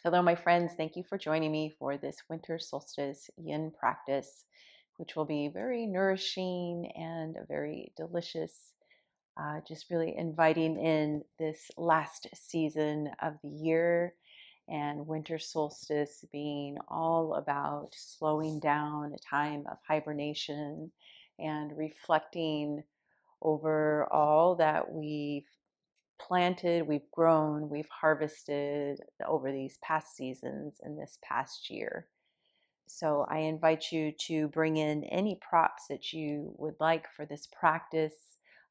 Hello, my friends. Thank you for joining me for this winter solstice yin practice, which will be very nourishing and very delicious. Just really inviting in this last season of the year, and winter solstice being all about slowing down, a time of hibernation and reflecting over all that we've planted, we've grown, we've harvested over these past seasons and this past year. So I invite you to bring in any props that you would like for this practice.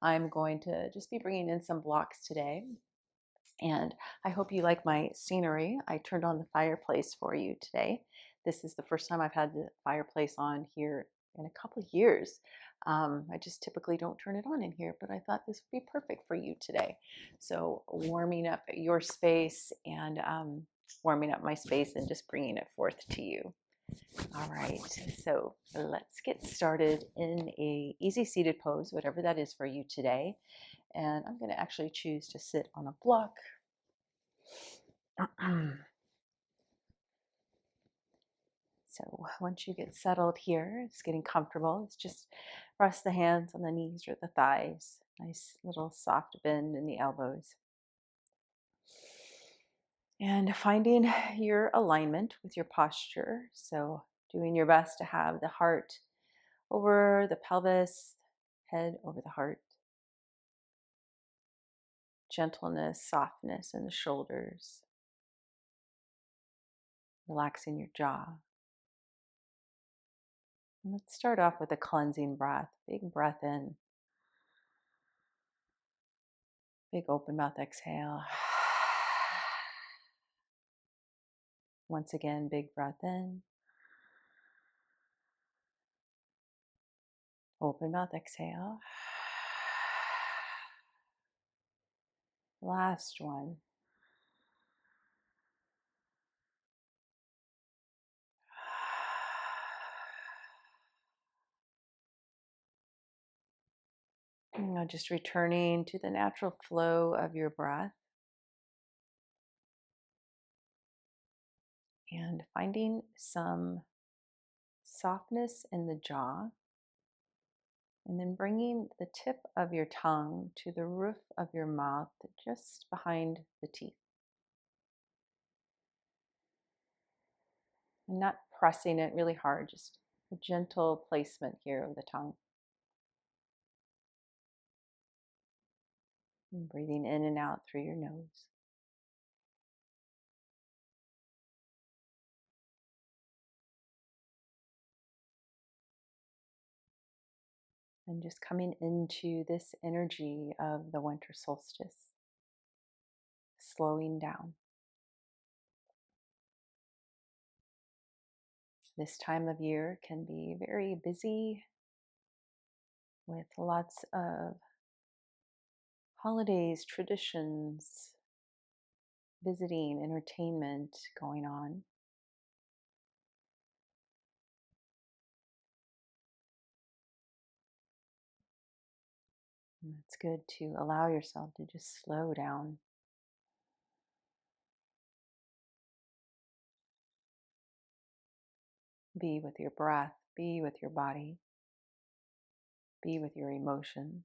I'm going to just be bringing in some blocks today. And I hope you like my scenery. I turned on the fireplace for you today. This is the first time I've had the fireplace on here in a couple of years. I just typically don't turn it on in here, but I thought this would be perfect for you today. So warming up your space and warming up my space and just bringing it forth to you. All right, so let's get started in a easy seated pose, whatever that is for you today. And I'm going to actually choose to sit on a block. So once you get settled here, it's getting comfortable. It's just rest the hands on the knees or the thighs. Nice little soft bend in the elbows. And finding your alignment with your posture. So doing your best to have the heart over the pelvis, head over the heart. Gentleness, softness in the shoulders. Relaxing your jaw. And let's start off with a cleansing breath. Big breath in. Big open mouth exhale. Once again, big breath in. Open mouth exhale. Last one. Now just returning to the natural flow of your breath and finding some softness in the jaw, and then bringing the tip of your tongue to the roof of your mouth, just behind the teeth. And not pressing it really hard, just a gentle placement here of the tongue. And breathing in and out through your nose. And just coming into this energy of the winter solstice, slowing down. This time of year can be very busy with lots of holidays, traditions, visiting, entertainment going on. And it's good to allow yourself to just slow down. Be with your breath, be with your body, be with your emotions.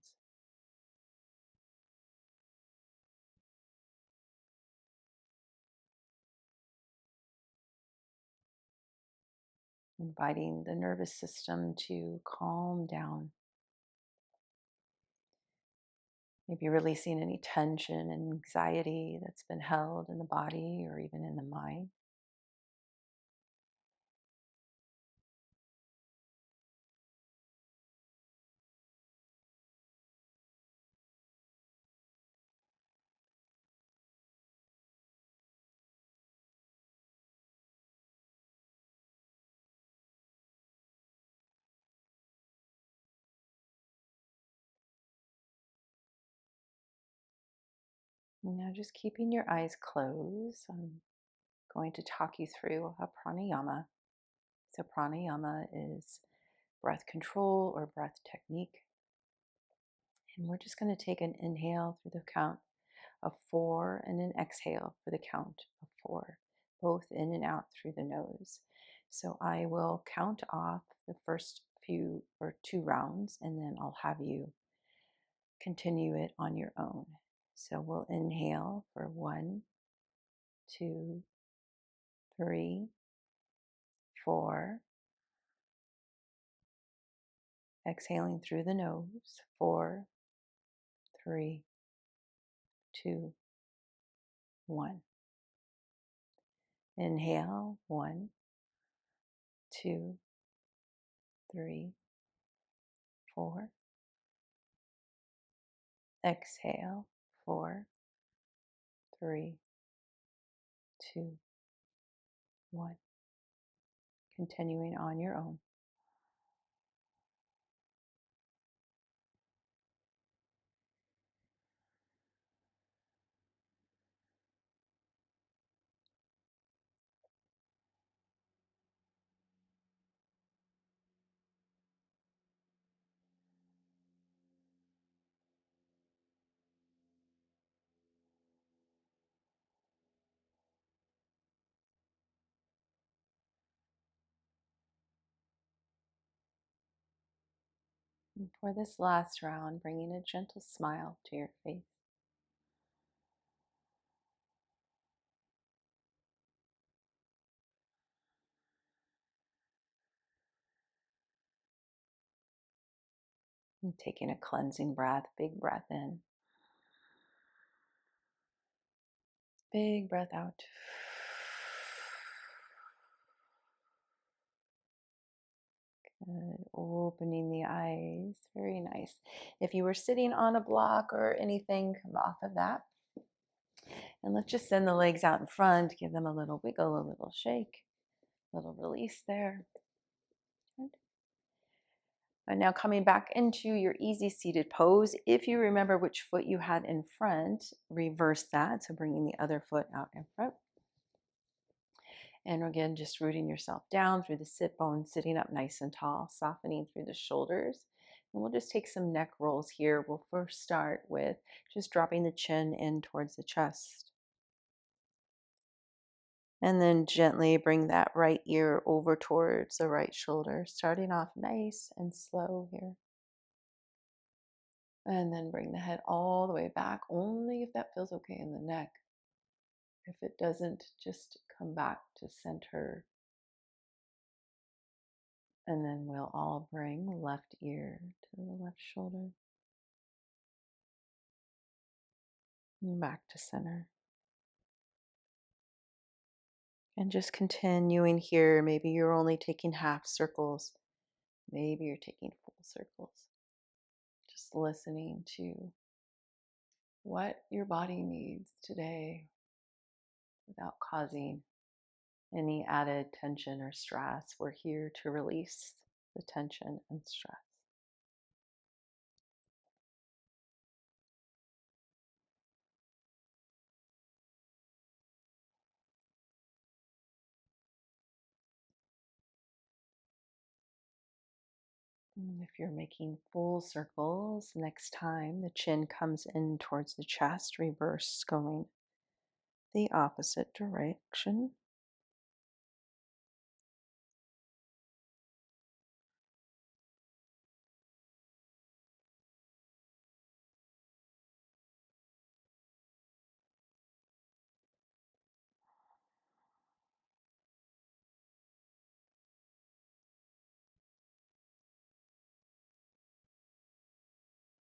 Inviting the nervous system to calm down. Maybe releasing any tension and anxiety that's been held in the body or even in the mind. And now just keeping your eyes closed, I'm going to talk you through a pranayama. So pranayama is breath control or breath technique. And we're just going to take an inhale through the count of 4 and an exhale for the count of 4. both in and out through the nose. So I will count off the first few or 2 rounds, and then I'll have you continue it on your own. So we'll inhale for 1, 2, 3, 4. Exhaling through the nose. 4, 3, 2, 1. Inhale. 1, 2, 3, 4. Exhale. 4, 3, 2, 1. Continuing on your own. And for this last round, bringing a gentle smile to your face. And taking a cleansing breath, big breath in. Big breath out. Good. Opening the eyes. Very nice. If you were sitting on a block or anything, come off of that. And let's just send the legs out in front. Give them a little wiggle, a little shake, a little release there. Good. And now coming back into your easy seated pose. If you remember which foot you had in front, reverse that. So bringing the other foot out in front. And again, just rooting yourself down through the sit bones, sitting up nice and tall, softening through the shoulders. And we'll just take some neck rolls here. We'll first start with just dropping the chin in towards the chest. And then gently bring that right ear over towards the right shoulder, starting off nice and slow here. And then bring the head all the way back, only if that feels okay in the neck. If it doesn't, just come back to center. And then we'll all bring left ear to the left shoulder. And back to center. And just continuing here. Maybe you're only taking half circles. Maybe you're taking full circles. Just listening to what your body needs today without causing any added tension or stress. We're here to release the tension and stress. And if you're making full circles, next time the chin comes in towards the chest, reverse, going the opposite direction.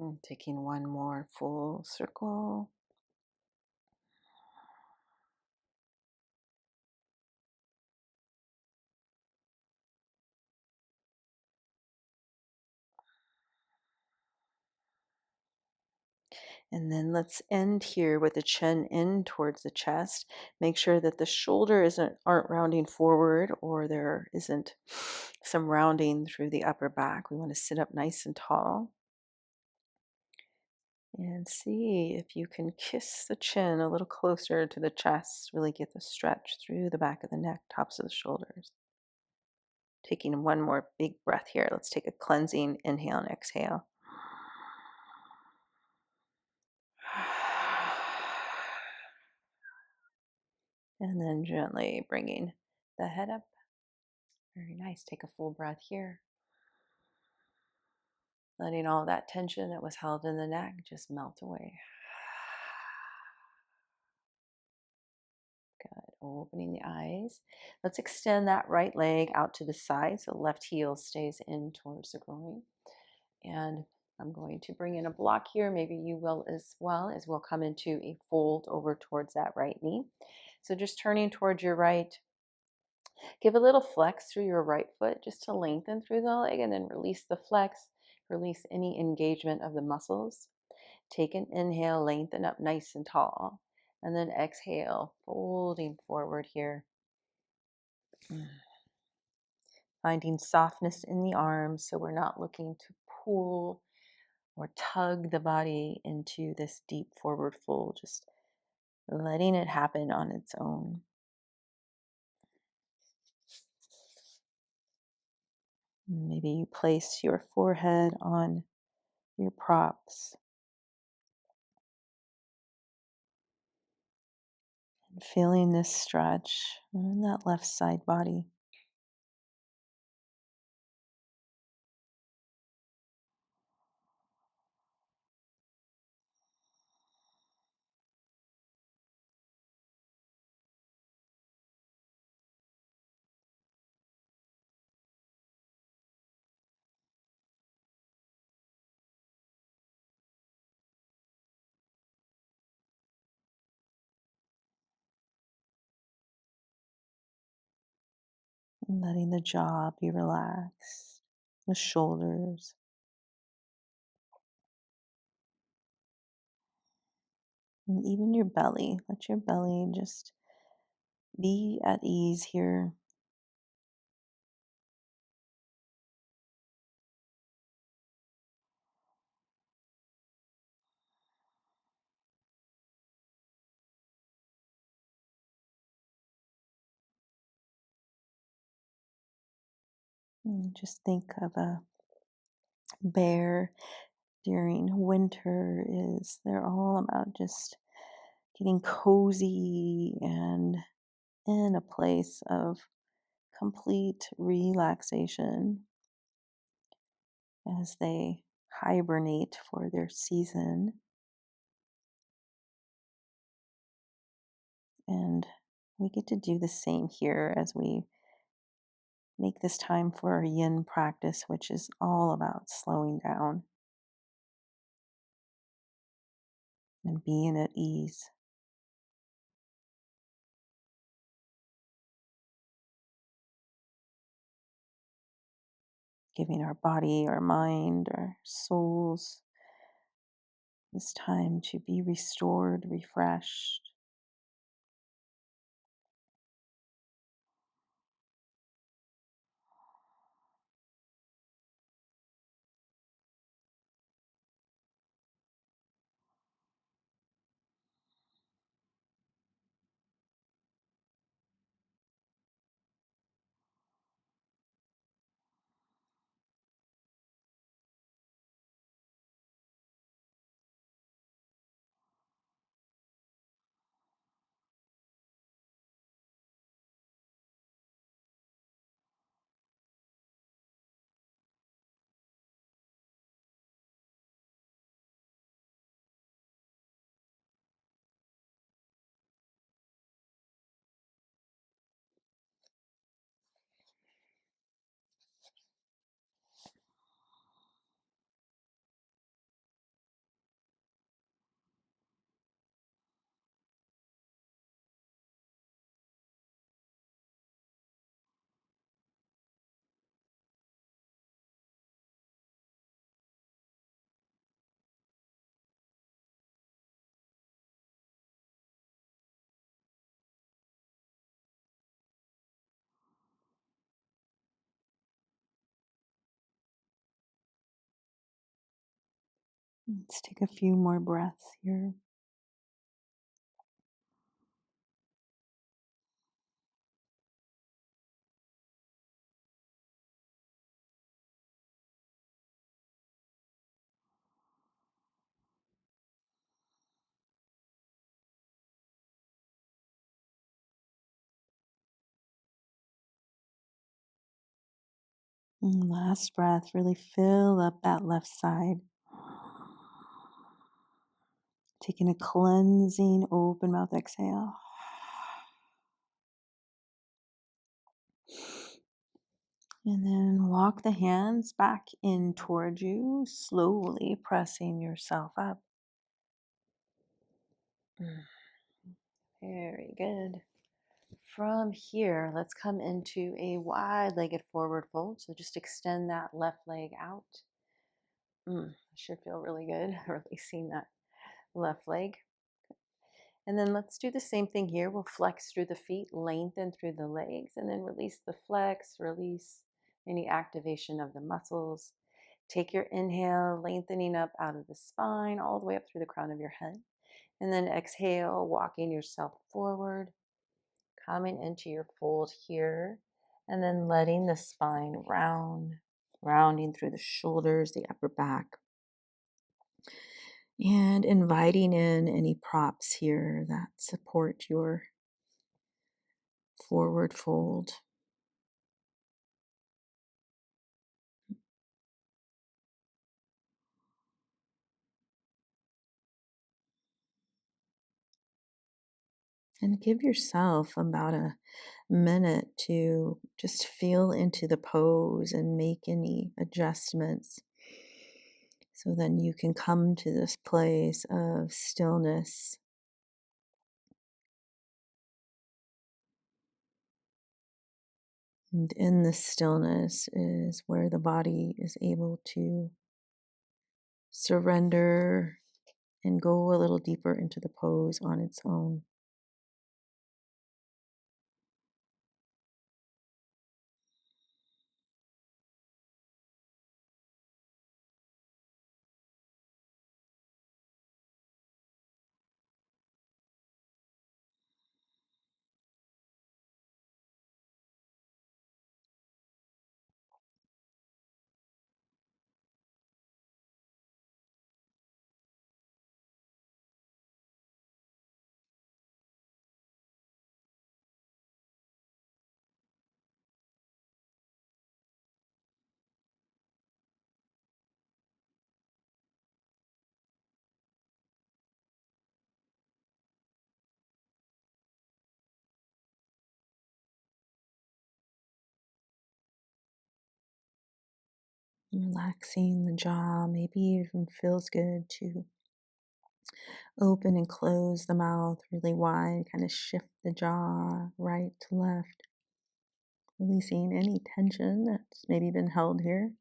And taking one more full circle. And then let's end here with the chin in towards the chest. Make sure that the shoulder aren't rounding forward, or there isn't some rounding through the upper back. We want to sit up nice and tall. And see if you can kiss the chin a little closer to the chest. Really get the stretch through the back of the neck, tops of the shoulders. Taking one more big breath here. Let's take a cleansing inhale and exhale. And then gently bringing the head up. Very nice. Take a full breath here. Letting all that tension that was held in the neck just melt away. Good. Opening the eyes. Let's extend that right leg out to the side so the left heel stays in towards the groin. And I'm going to bring in a block here. Maybe you will as well, as we'll come into a fold over towards that right knee. So just turning towards your right. Give a little flex through your right foot just to lengthen through the leg, and then release the flex. Release any engagement of the muscles. Take an inhale, lengthen up nice and tall. And then exhale, folding forward here. Finding softness in the arms so we're not looking to pull or tug the body into this deep forward fold, just letting it happen on its own. Maybe you place your forehead on your props and feeling this stretch in that left side body. And letting the jaw be relaxed, the shoulders, and even your belly. Let your belly just be at ease here. And just think of a bear during winter is they're all about just getting cozy and in a place of complete relaxation as they hibernate for their season. And we get to do the same here as we make this time for our yin practice, which is all about slowing down and being at ease. Giving our body, our mind, our souls this time to be restored, refreshed. Let's take a few more breaths here. And last breath, really fill up that left side. Taking a cleansing, open mouth exhale. And then walk the hands back in towards you, slowly pressing yourself up. Very good. From here, let's come into a wide-legged forward fold. So just extend that left leg out. Should feel really good, releasing that left leg. And then let's do the same thing here. We'll flex through the feet, lengthen through the legs, and then release the flex, release any activation of the muscles. Take your inhale, lengthening up out of the spine, all the way up through the crown of your head. And then exhale, walking yourself forward, coming into your fold here, and then letting the spine round, rounding through the shoulders, the upper back, and inviting in any props here that support your forward fold. And give yourself about a minute to just feel into the pose and make any adjustments. So then you can come to this place of stillness. And in this stillness is where the body is able to surrender and go a little deeper into the pose on its own. Relaxing the jaw, maybe even feels good to open and close the mouth really wide, kind of shift the jaw right to left, releasing any tension that's maybe been held here.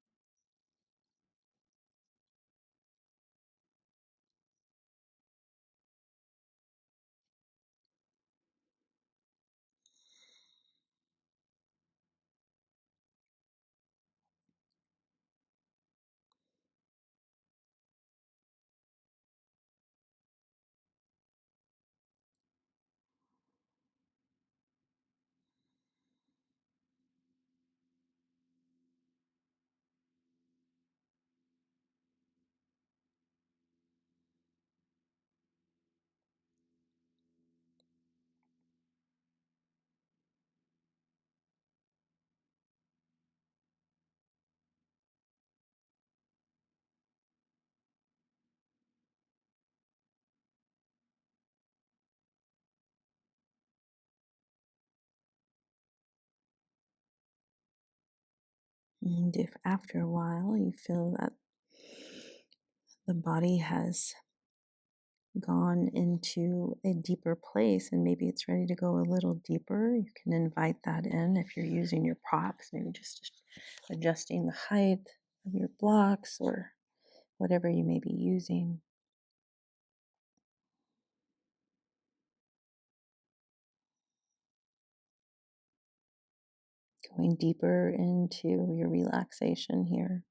And if after a while you feel that the body has gone into a deeper place and maybe it's ready to go a little deeper, you can invite that in. If you're using your props, maybe just adjusting the height of your blocks or whatever you may be using. Going deeper into your relaxation here.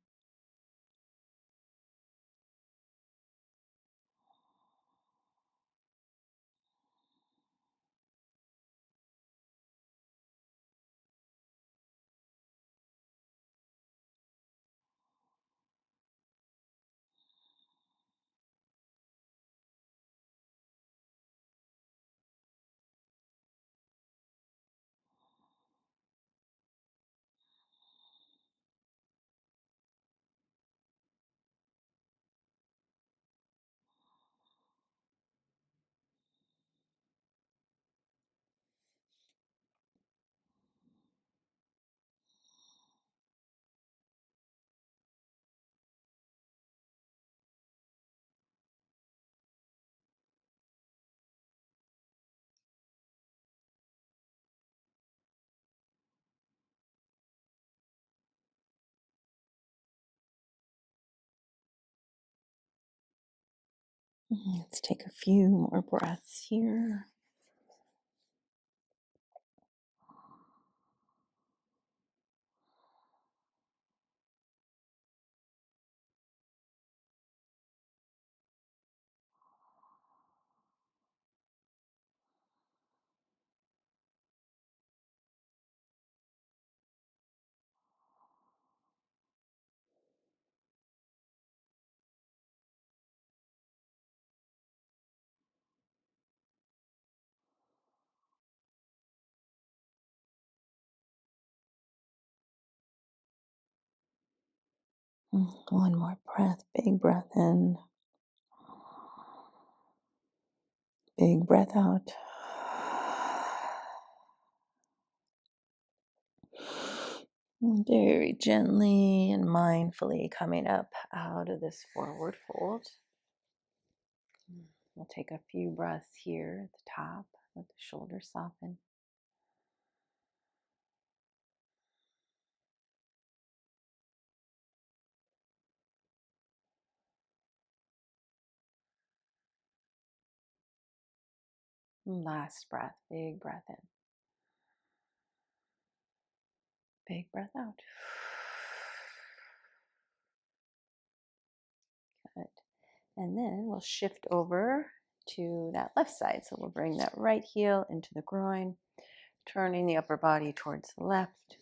Let's take a few more breaths here. One more breath, big breath in, big breath out. Very gently and mindfully coming up out of this forward fold. We'll take a few breaths here at the top, let the shoulders soften. Last breath, big breath in. Big breath out. Good. And then we'll shift over to that left side. So we'll bring that right heel into the groin, turning the upper body towards the left.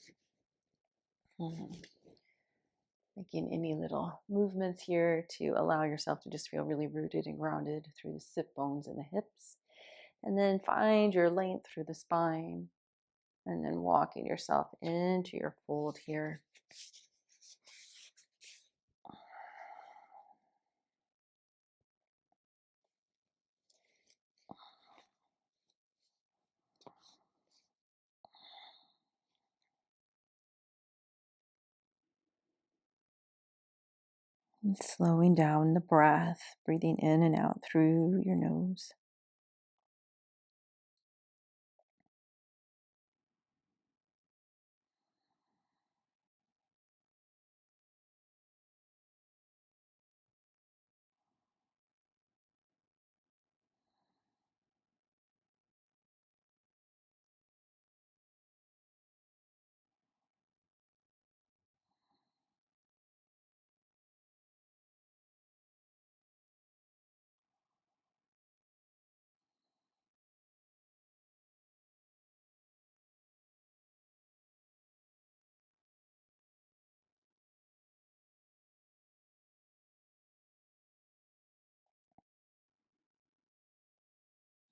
Making any little movements here to allow yourself to just feel really rooted and grounded through the sit bones and the hips. And then find your length through the spine. And then walking yourself into your fold here. And slowing down the breath, breathing in and out through your nose.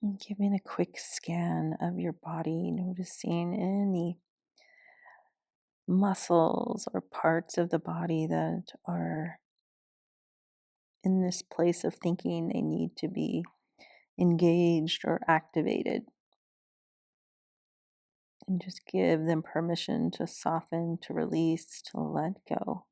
And giving a quick scan of your body, noticing any muscles or parts of the body that are in this place of thinking they need to be engaged or activated. And just give them permission to soften, to release, to let go.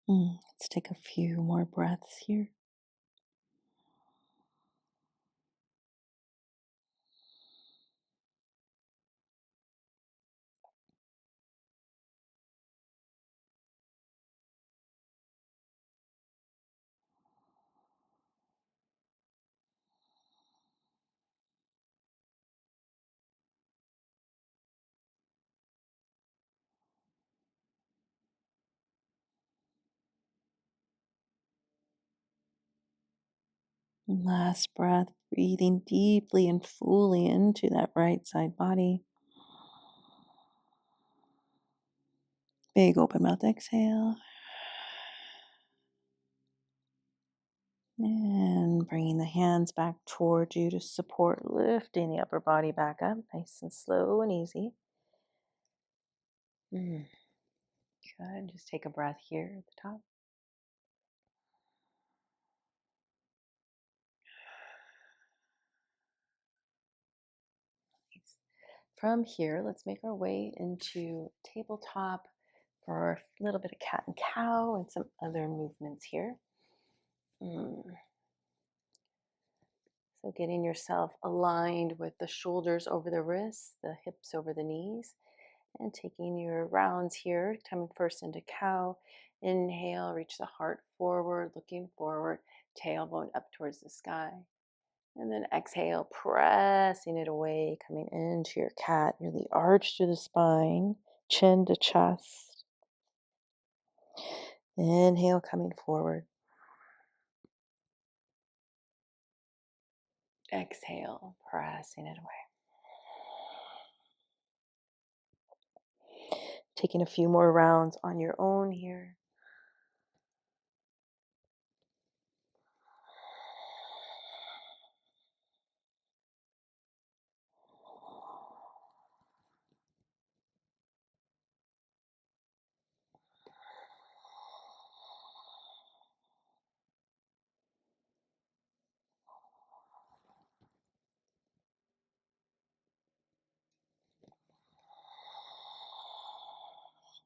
Let's take a few more breaths here. Last breath, breathing deeply and fully into that right side body. Big open mouth exhale. And bringing the hands back toward you to support, lifting the upper body back up, nice and slow and easy. Good. Just take a breath here at the top. From here, let's make our way into tabletop for a little bit of cat and cow and some other movements here. So getting yourself aligned with the shoulders over the wrists, the hips over the knees, and taking your rounds here, coming first into cow. Inhale, reach the heart forward, looking forward, tailbone up towards the sky. And then exhale, pressing it away, coming into your cat. Really arch through the spine, chin to chest. Inhale, coming forward. Exhale, pressing it away. Taking a few more rounds on your own here.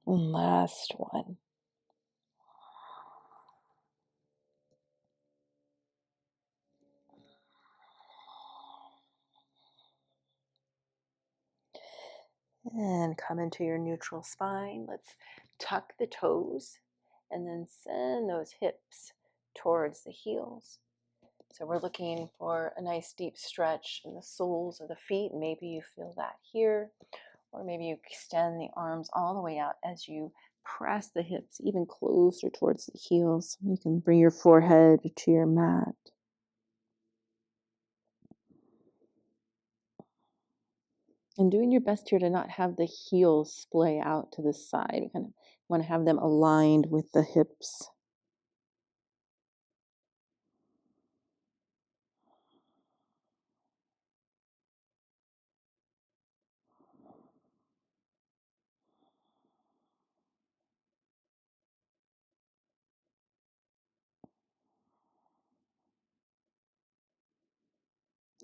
And last one. And come into your neutral spine. Let's tuck the toes and then send those hips towards the heels. So we're looking for a nice deep stretch in the soles of the feet. Maybe you feel that here, or maybe you extend the arms all the way out as you press the hips even closer towards the heels. You can bring your forehead to your mat. And doing your best here to not have the heels splay out to the side. We kind of want to have them aligned with the hips.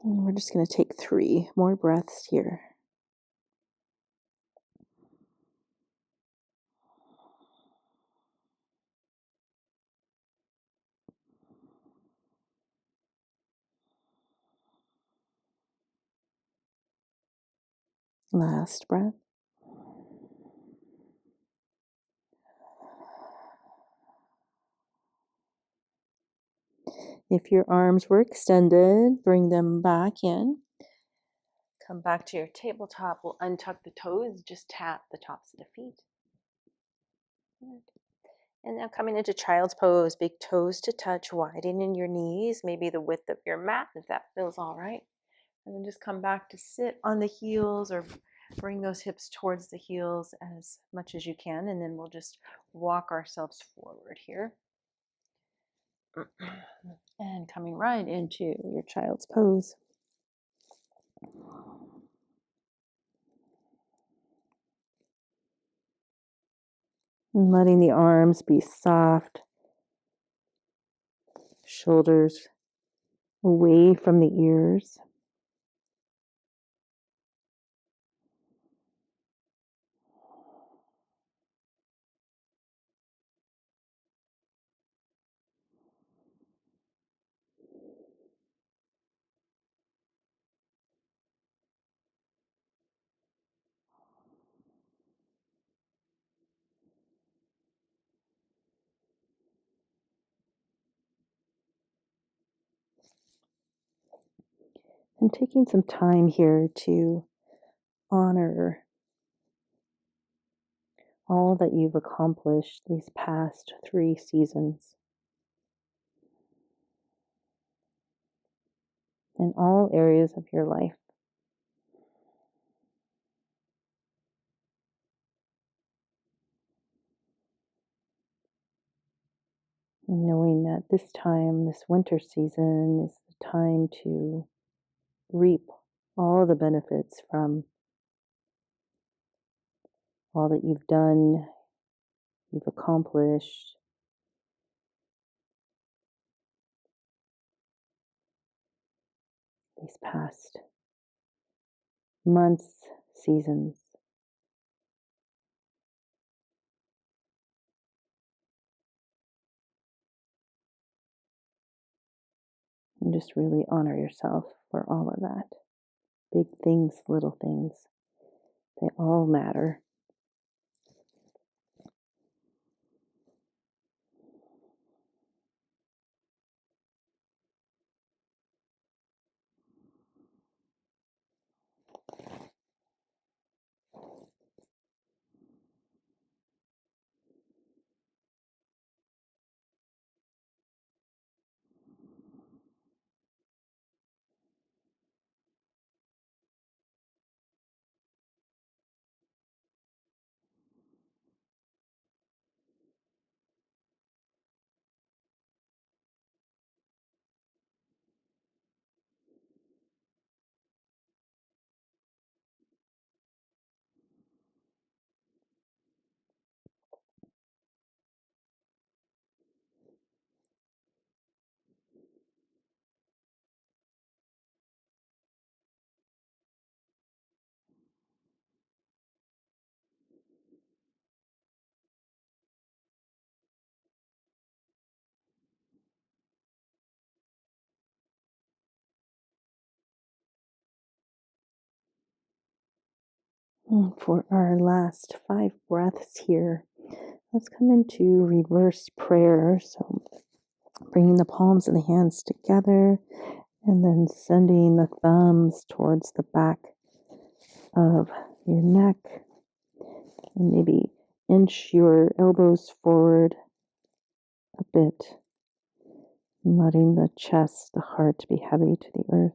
And we're just going to take 3 more breaths here. Last breath. If your arms were extended, bring them back in. Come back to your tabletop. We'll untuck the toes, just tap the tops of the feet. Good. And now coming into child's pose, big toes to touch, widening your knees, maybe the width of your mat if that feels all right. And then just come back to sit on the heels or bring those hips towards the heels as much as you can. And then we'll just walk ourselves forward here. And coming right into your child's pose. And letting the arms be soft, shoulders away from the ears. And taking some time here to honor all that you've accomplished these past 3 seasons in all areas of your life. Knowing that this time, this winter season, is the time to reap all the benefits from all that you've done, you've accomplished these past months, seasons. And just really honor yourself for all of that. Big things, little things, they all matter. For our last 5 breaths here, let's come into reverse prayer. So bringing the palms of the hands together and then sending the thumbs towards the back of your neck, and maybe inch your elbows forward a bit, letting the chest, the heart be heavy to the earth.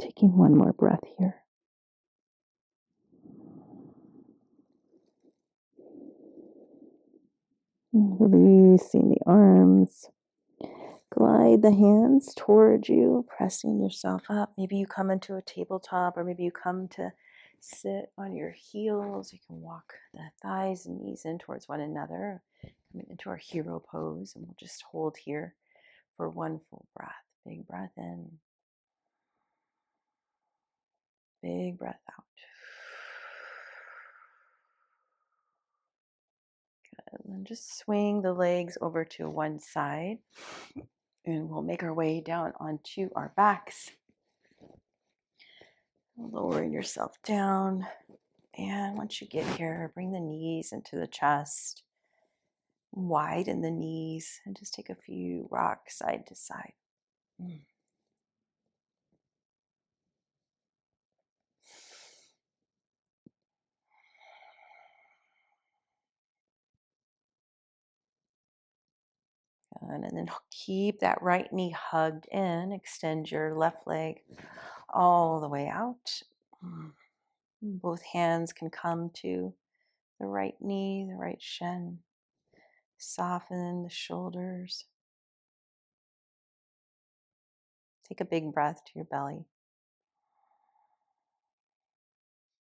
Taking one more breath here. Releasing the arms. Glide the hands towards you, pressing yourself up. Maybe you come into a tabletop, or maybe you come to sit on your heels. You can walk the thighs and knees in towards one another, coming into our hero pose, and we'll just hold here for one full breath. Big breath in, big breath out. Good. And then just swing the legs over to one side, and we'll make our way down onto our backs. Lowering yourself down. And once you get here, bring the knees into the chest, widen the knees, and just take a few rocks side to side. And then keep that right knee hugged in. Extend your left leg all the way out. Both hands can come to the right knee, the right shin. Soften the shoulders. Take a big breath to your belly.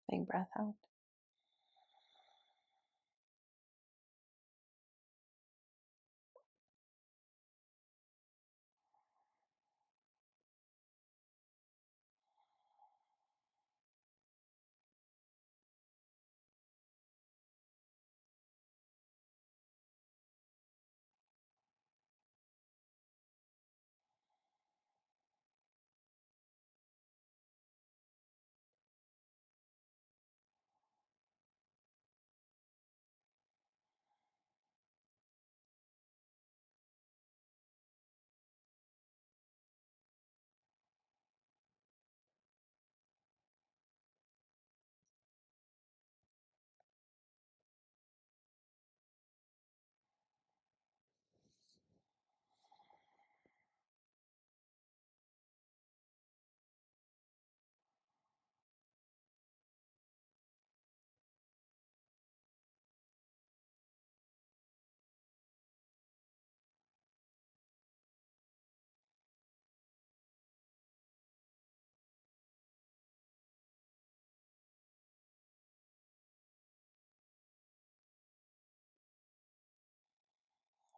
Big breath out.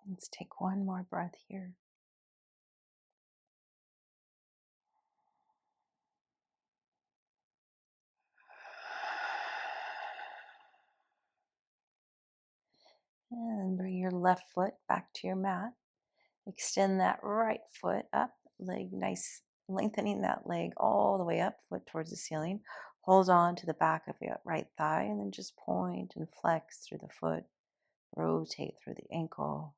Let's take one more breath here. And bring your left foot back to your mat. Extend that right foot up, leg nice, lengthening that leg all the way up, foot towards the ceiling. Hold on to the back of your right thigh and then just point and flex through the foot. Rotate through the ankle.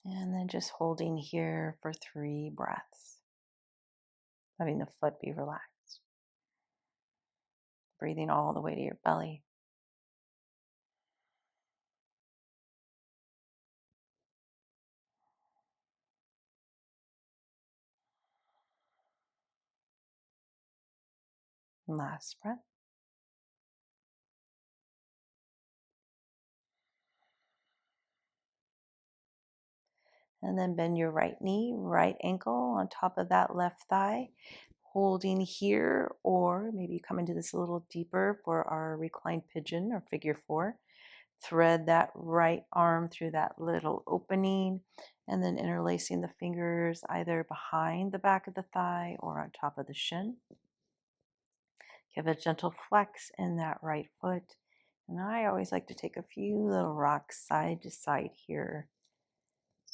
And then just holding here for 3 breaths, letting the foot be relaxed. Breathing all the way to your belly. Last breath. And then bend your right knee, right ankle on top of that left thigh, holding here, or maybe you come into this a little deeper for our reclined pigeon or figure 4. Thread that right arm through that little opening and then interlacing the fingers either behind the back of the thigh or on top of the shin. Give a gentle flex in that right foot. And I always like to take a few little rocks side to side here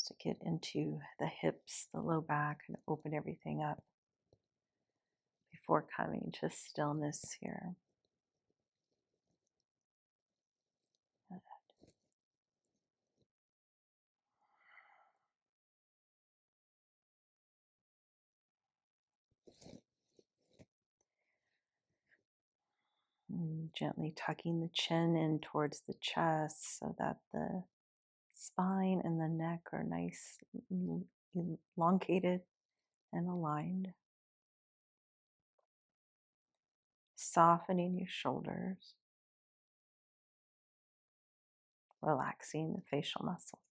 to get into the hips, the low back, and open everything up before coming to stillness here. And gently tucking the chin in towards the chest so that the spine and the neck are nice, elongated and aligned. Softening your shoulders, relaxing the facial muscles.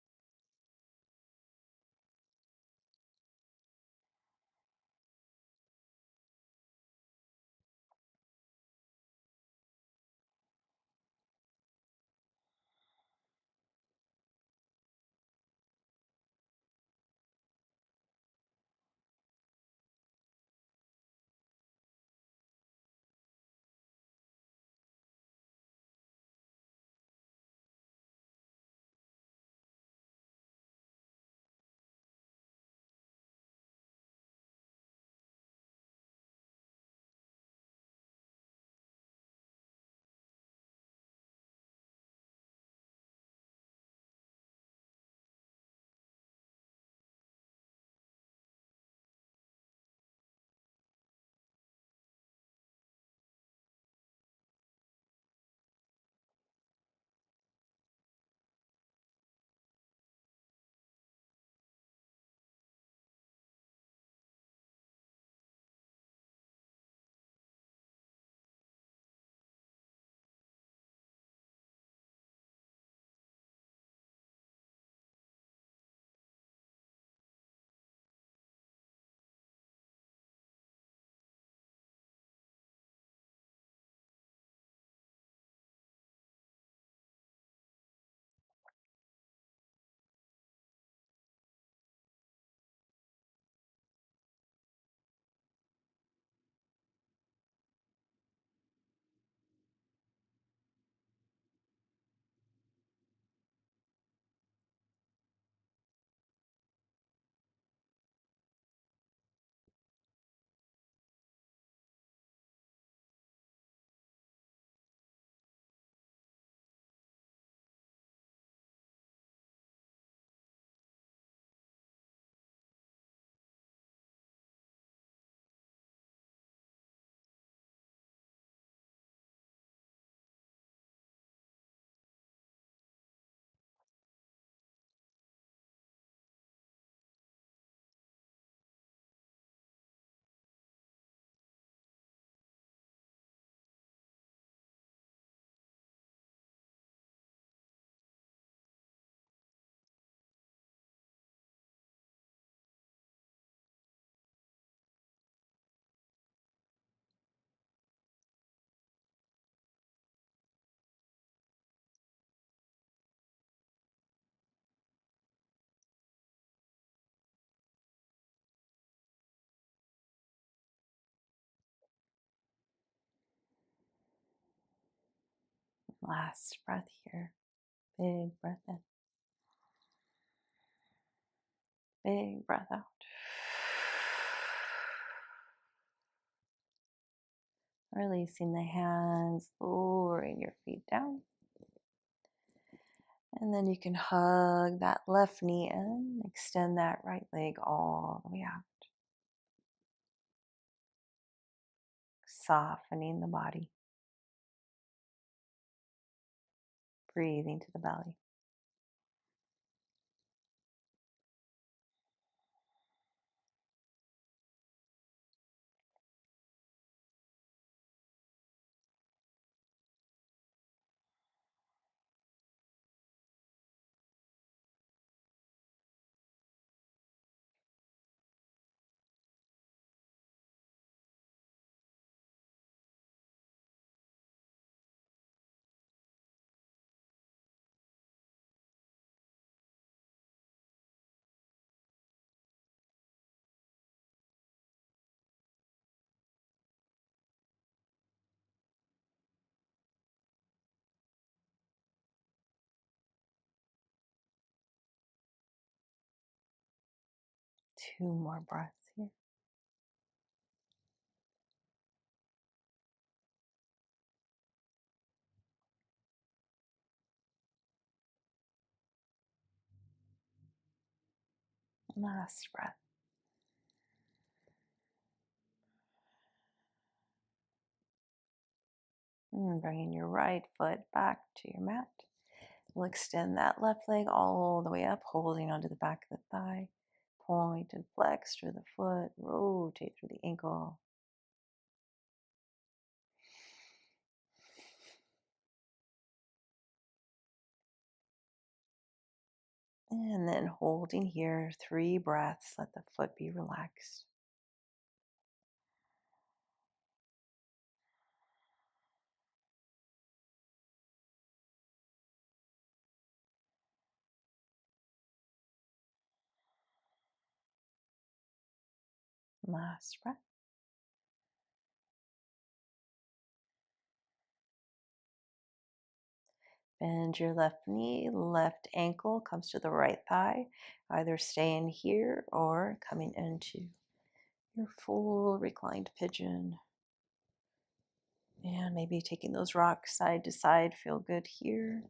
Last breath here. Big breath in. Big breath out. Releasing the hands, lowering your feet down. And then you can hug that left knee in, extend that right leg all the way out. Softening the body. Breathing to the belly. Two more breaths here. Last breath. And bringing your right foot back to your mat. We'll extend that left leg all the way up, holding onto the back of the thigh. Point and flex through the foot, rotate through the ankle. And then holding here, 3 breaths, let the foot be relaxed. Last breath. Bend your left knee, left ankle comes to the right thigh, either staying here or coming into your full reclined pigeon. And maybe taking those rocks side to side, feel good here.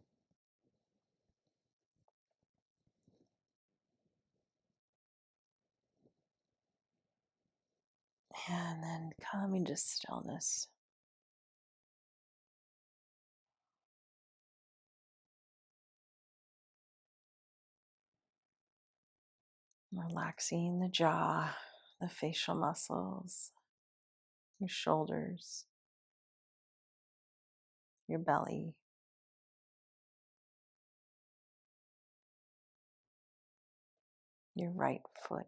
And then coming to stillness. Relaxing the jaw, the facial muscles, your shoulders, your belly, your right foot.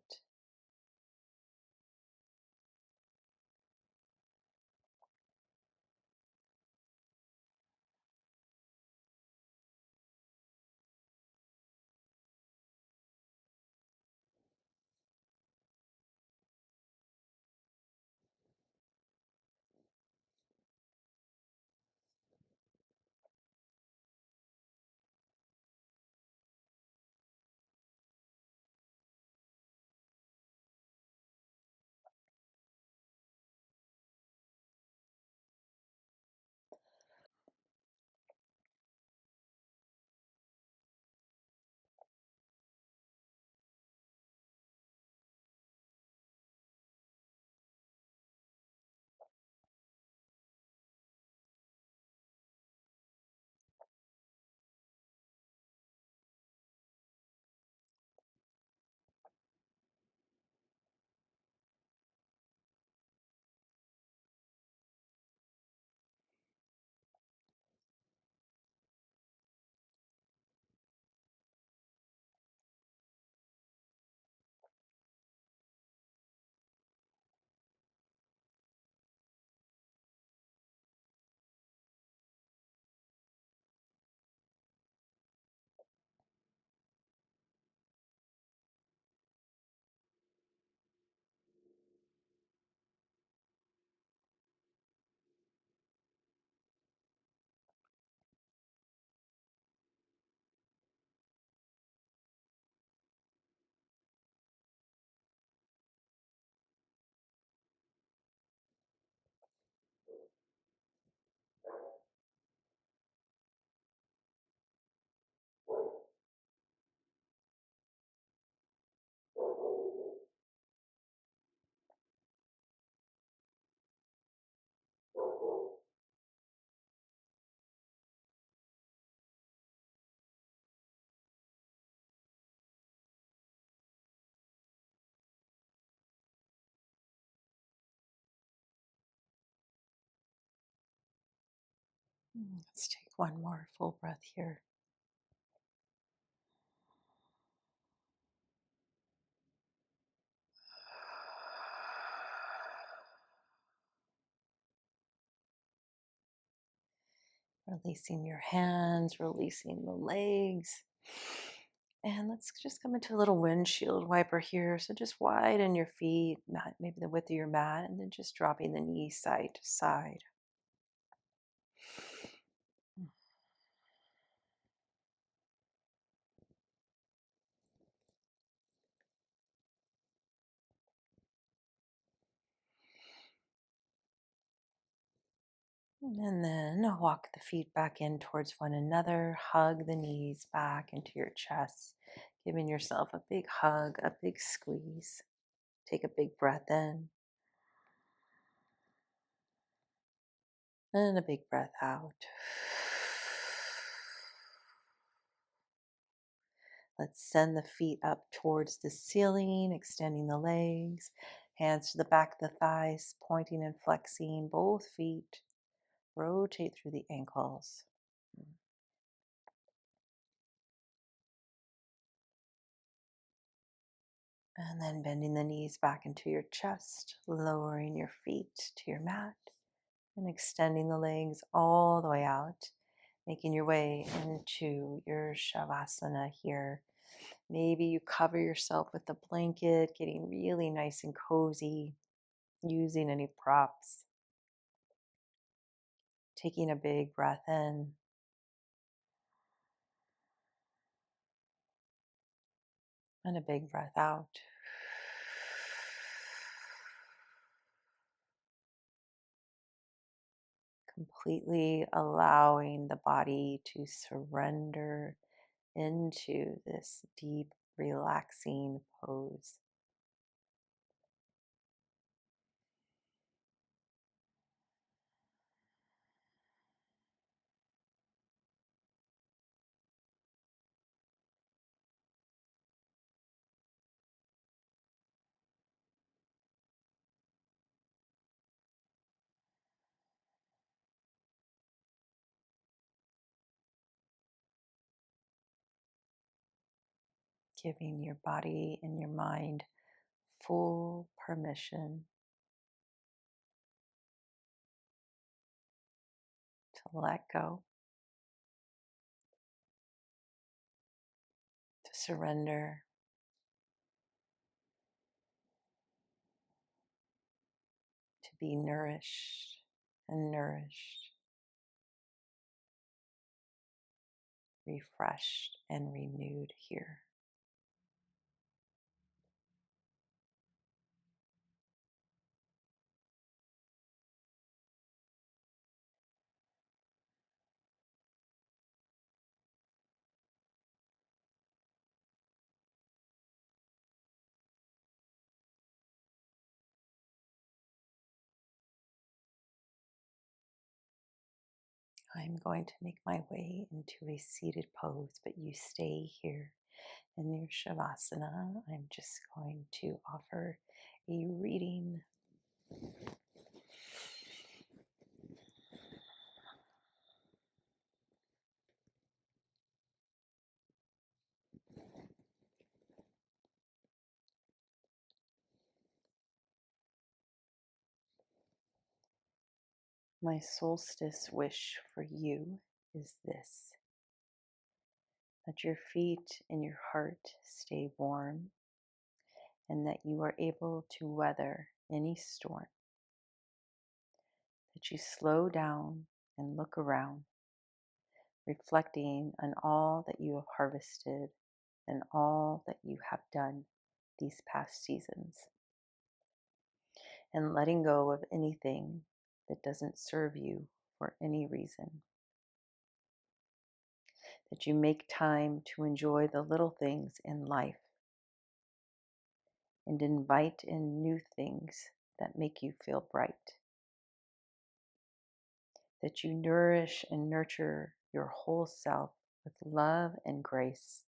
Let's take one more full breath here. Releasing your hands, releasing the legs. And let's just come into a little windshield wiper here. So just widen your feet, maybe the width of your mat, and then just dropping the knees side to side. And then walk the feet back in towards one another. Hug the knees back into your chest, giving yourself a big hug, a big squeeze. Take a big breath in and a big breath out. Let's send the feet up towards the ceiling, extending the legs, hands to the back of the thighs, pointing and flexing both feet. Rotate through the ankles. And then bending the knees back into your chest, lowering your feet to your mat, and extending the legs all the way out, making your way into your Shavasana here. Maybe you cover yourself with a blanket, getting really nice and cozy, using any props. Taking a big breath in and a big breath out. Completely allowing the body to surrender into this deep, relaxing pose. Giving your body and your mind full permission to let go, to surrender, to be nourished and nourished, refreshed and renewed here. I'm going to make my way into a seated pose, but you stay here in your Shavasana. I'm just going to offer a reading. My solstice wish for you is this: that your feet and your heart stay warm, and that you are able to weather any storm. That you slow down and look around, reflecting on all that you have harvested and all that you have done these past seasons, and letting go of anything that doesn't serve you for any reason. That you make time to enjoy the little things in life and invite in new things that make you feel bright. That you nourish and nurture your whole self with love and grace,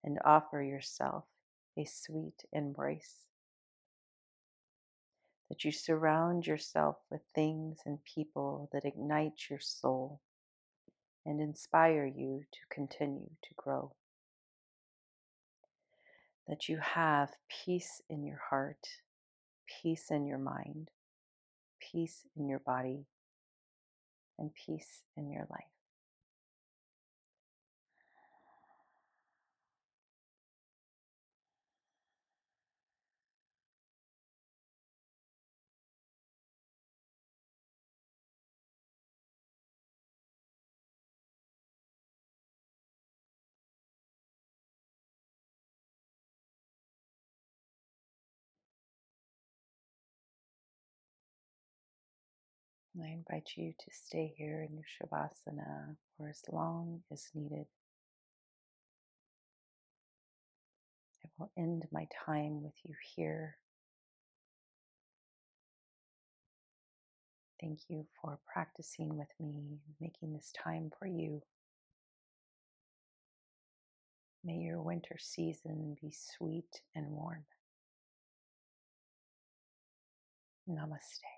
and offer yourself a sweet embrace. that you surround yourself with things and people that ignite your soul and inspire you to continue to grow. That you have peace in your heart, peace in your mind, peace in your body, and peace in your life. And I invite you to stay here in your Shavasana for as long as needed. I will end my time with you here. Thank you for practicing with me, making this time for you. May your winter season be sweet and warm. Namaste.